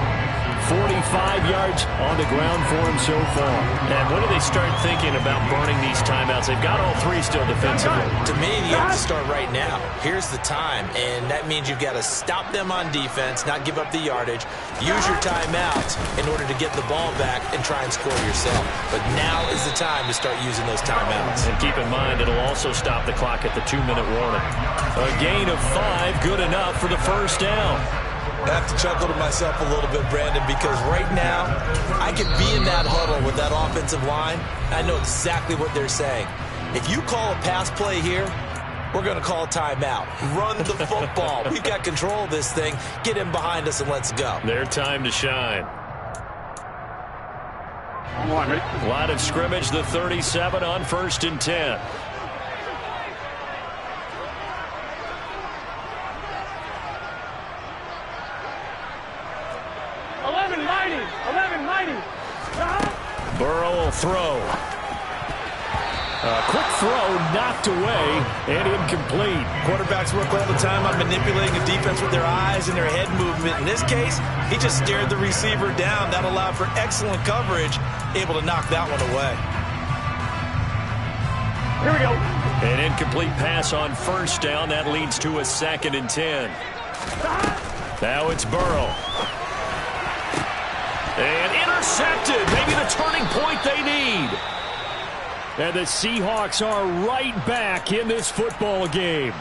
45 yards on the ground for him so far. And when do they start thinking about burning these timeouts? They've got all 3 still defensively. To me, you have to start right now. Here's the time, and that means you've got to stop them on defense, not give up the yardage, use your timeouts in order to get the ball back and try and score yourself. But now is the time to start using those timeouts. And keep in mind, it'll also stop the clock at the 2-minute warning. A gain of 5, good enough for the first down. I have to chuckle to myself a little bit, Brandon, because right now I could be in that huddle with that offensive line. I know exactly what they're saying. If you call a pass play here, we're going to call a timeout. Run the football. We've got control of this thing. Get in behind us and let's go. Their time to shine. Line of scrimmage, the 37 on 1st and 10. Burrow will throw. A quick throw knocked away and incomplete. Quarterbacks work all the time on manipulating a defense with their eyes and their head movement. In this case, he just stared the receiver down. That allowed for excellent coverage, able to knock that one away. Here we go. An incomplete pass on first down. That leads to a 2nd and 10. Now it's Burrow. And intercepted. Maybe the turning point they need. And the Seahawks are right back in this football game.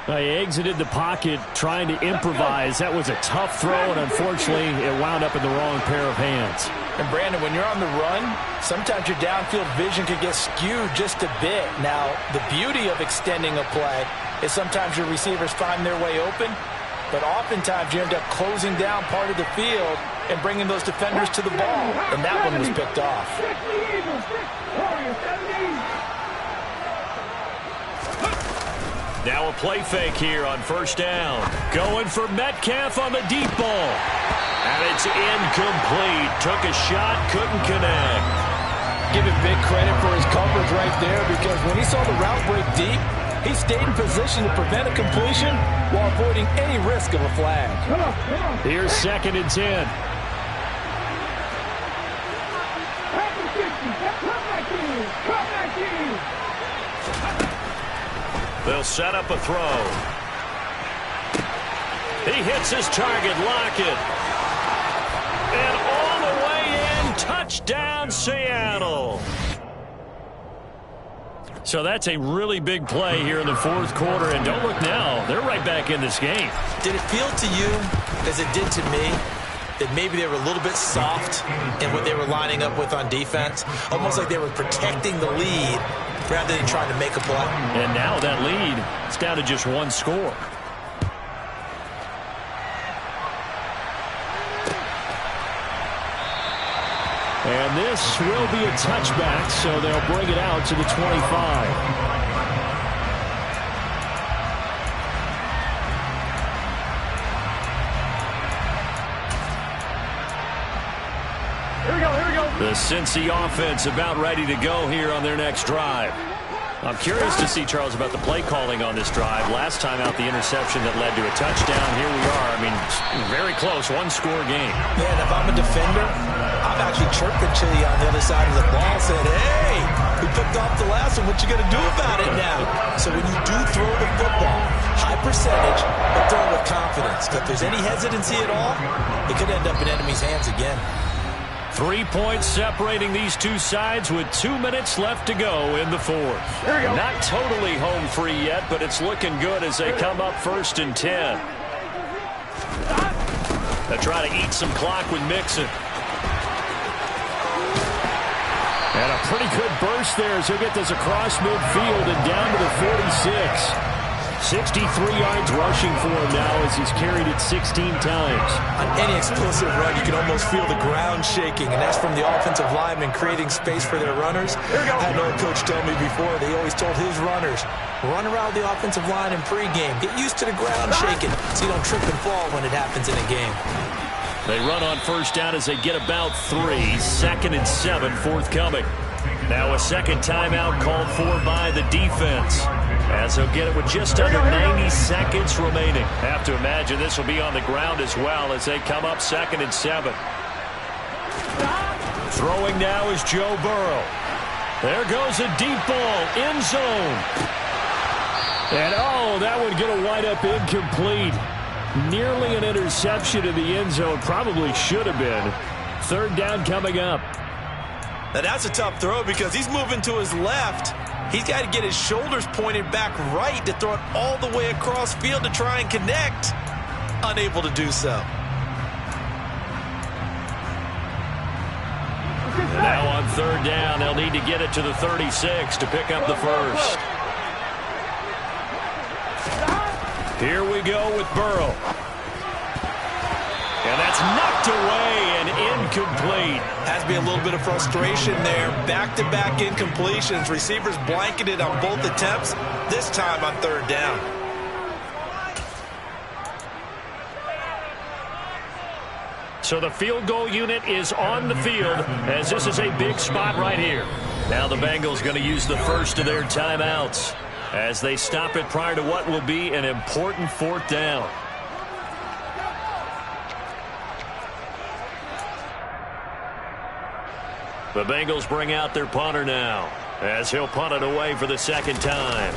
They exited the pocket trying to improvise. That was a tough throw, and unfortunately, it wound up in the wrong pair of hands. And, Brandon, when you're on the run, sometimes your downfield vision can get skewed just a bit. Now, the beauty of extending a play is sometimes your receivers find their way open, but oftentimes you end up closing down part of the field and bringing those defenders to the ball, and that one was picked off. Now a play fake here on first down. Going for Metcalf on the deep ball. And it's incomplete. Took a shot, couldn't connect. Give him big credit for his coverage right there, because when he saw the route break deep, he stayed in position to prevent a completion while avoiding any risk of a flag. Here's 2nd and 10. They'll set up a throw. He hits his target, Lockett. And all the way in, touchdown Seattle. So that's a really big play here in the 4th quarter. And don't look now, they're right back in this game. Did it feel to you, as it did to me, that maybe they were a little bit soft in what they were lining up with on defense? Almost like they were protecting the lead rather than trying to make a play. And now that lead is down to just 1 score. And this will be a touchback, so they'll bring it out to the 25. The Cincy offense about ready to go here on their next drive. I'm curious to see, Charles, about the play calling on this drive. Last time out, the interception that led to a touchdown. Here we are. I mean, very close, 1-score game. Yeah, and if I'm a defender, I'm actually chirping to you on the other side of the ball, saying, hey, we picked off the last one. What you going to do about it now? So when you do throw the football, high percentage, but throw it with confidence. If there's any hesitancy at all, it could end up in enemy's hands again. 3 points separating these two sides with 2 minutes left to go in the 4th. Not totally home free yet, but it's looking good as they come up 1st and 10. They try to eat some clock with Mixon. And a pretty good burst there as he'll get this across midfield and down to the 46. 63 yards rushing for him now as he's carried it 16 times. On any explosive run, you can almost feel the ground shaking, and that's from the offensive linemen creating space for their runners. I know a coach told me before, they always told his runners, run around the offensive line in pregame. Get used to the ground shaking so you don't trip and fall when it happens in a game. They run on first down as they get about 3. 2nd and 7 forthcoming. Now a second timeout called for by the defense, as he'll get it with just under 90 seconds remaining. Have to imagine this will be on the ground as well as they come up 2nd and 7. Throwing now is Joe Burrow. There goes a deep ball, end zone. And oh, that one going to wind up incomplete. Nearly an interception in the end zone. Probably should have been. 3rd down coming up. Now that's a tough throw because he's moving to his left. He's got to get his shoulders pointed back right to throw it all the way across field to try and connect. Unable to do so. Now on 3rd down, they'll need to get it to the 36 to pick up the first. Here we go with Burrow. And that's knocked away and incomplete. Has to be a little bit of frustration there. Back-to-back incompletions. Receivers blanketed on both attempts, this time on 3rd down. So the field goal unit is on the field as this is a big spot right here. Now the Bengals going to use the first of their timeouts as they stop it prior to what will be an important 4th down. The Bengals bring out their punter now as he'll punt it away for the 2nd time.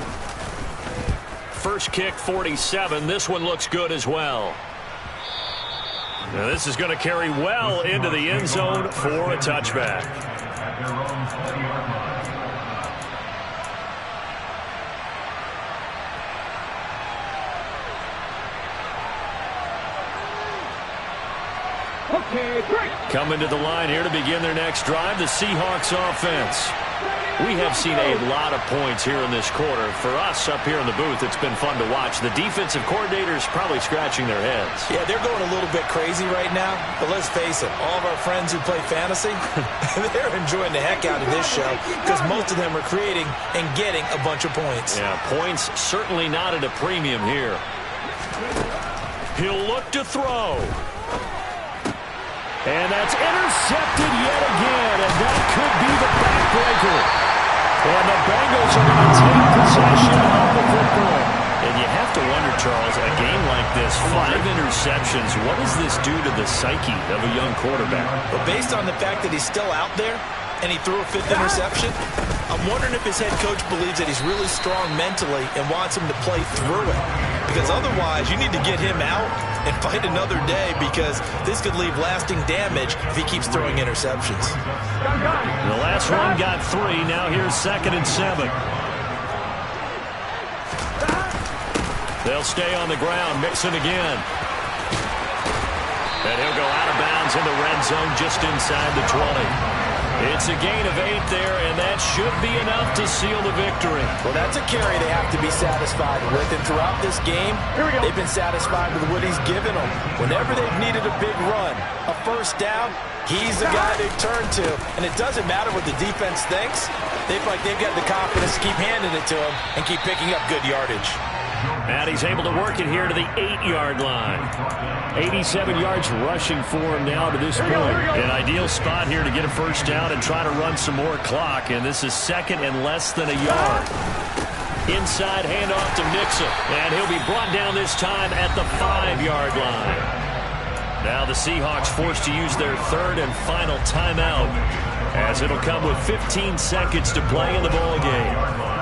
First kick 47. This one looks good as well. Now this is going to carry well into the end zone for a touchback. Coming to the line here to begin their next drive, the Seahawks offense. We have seen a lot of points here in this quarter. For us up here in the booth, it's been fun to watch. The defensive coordinators probably scratching their heads. Yeah, they're going a little bit crazy right now. But let's face it, all of our friends who play fantasy, they're enjoying the heck out of this show because most of them are creating and getting a bunch of points. Yeah, points certainly not at a premium here. He'll look to throw. And that's intercepted yet again, and that could be the backbreaker. And the Bengals are going to take possession of the football. And you have to wonder, Charles, a game like this, 5 interceptions, what does this do to the psyche of a young quarterback? But based on the fact that he's still out there and he threw a 5th interception, I'm wondering if his head coach believes that he's really strong mentally and wants him to play through it. Because otherwise, you need to get him out and fight another day because this could leave lasting damage if he keeps throwing interceptions. The last one got 3. Now here's 2nd and 7. They'll stay on the ground. Mixon again. And he'll go out of bounds in the red zone just inside the 20. It's a gain of 8 there, and that should be enough to seal the victory. Well, that's a carry they have to be satisfied with. And throughout this game, they've been satisfied with what he's given them. Whenever they've needed a big run, a first down, he's the guy they turn to. And it doesn't matter what the defense thinks. They feel like they've got the confidence to keep handing it to him and keep picking up good yardage. And he's able to work it here to the 8-yard line. 87 yards rushing for him now to this point. An ideal spot here to get a first down and try to run some more clock. And this is 2nd and less than a yard. Inside handoff to Mixon. And he'll be brought down this time at the 5-yard line. Now the Seahawks forced to use their 3rd and final timeout, as it'll come with 15 seconds to play in the ballgame.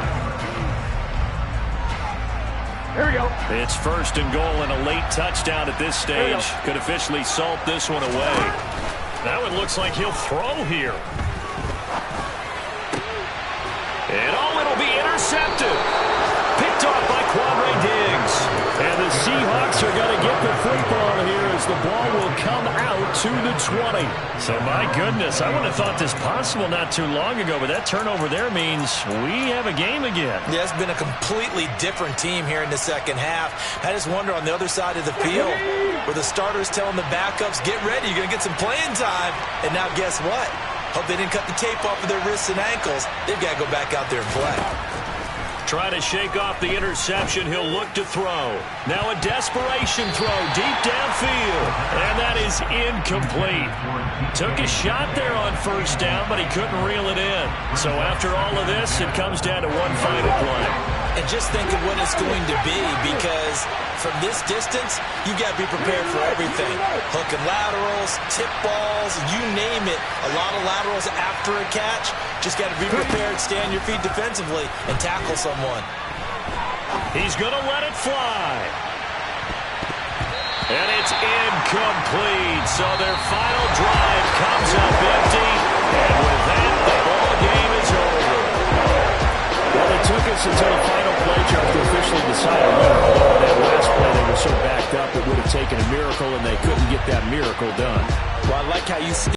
Here we go. It's 1st and goal, and a late touchdown at this stage could officially salt this one away. Now it looks like he'll throw here. And it'll be intercepted. Picked off by Quandre Diggs. And the Seahawks are going to get the football here as the ball will come out to the 20. So, my goodness, I wouldn't have thought this possible not too long ago, but that turnover there means we have a game again. Yeah, it's been a completely different team here in the second half. I just wonder on the other side of the field where the starters telling the backups, get ready, you're going to get some playing time. And now guess what? Hope they didn't cut the tape off of their wrists and ankles. They've got to go back out there and play. Try to shake off the interception. He'll look to throw. Now a desperation throw deep downfield. And that is incomplete. Took a shot there on first down, but he couldn't reel it in. So after all of this, it comes down to one final play. And just think of what it's going to be, because from this distance, you got to be prepared for everything. Hook and laterals, tip balls, you name it. A lot of laterals after a catch. Just got to be prepared, stay on your feet defensively, and tackle someone. He's going to let it fly. And it's incomplete. So their final drive comes up empty. And with that, the ball game is over. Well, it took us until the final play, Charles, to officially decide a winner. Although on that last play, they were so backed up, it would have taken a miracle, and they couldn't get that miracle done. Well, I like how you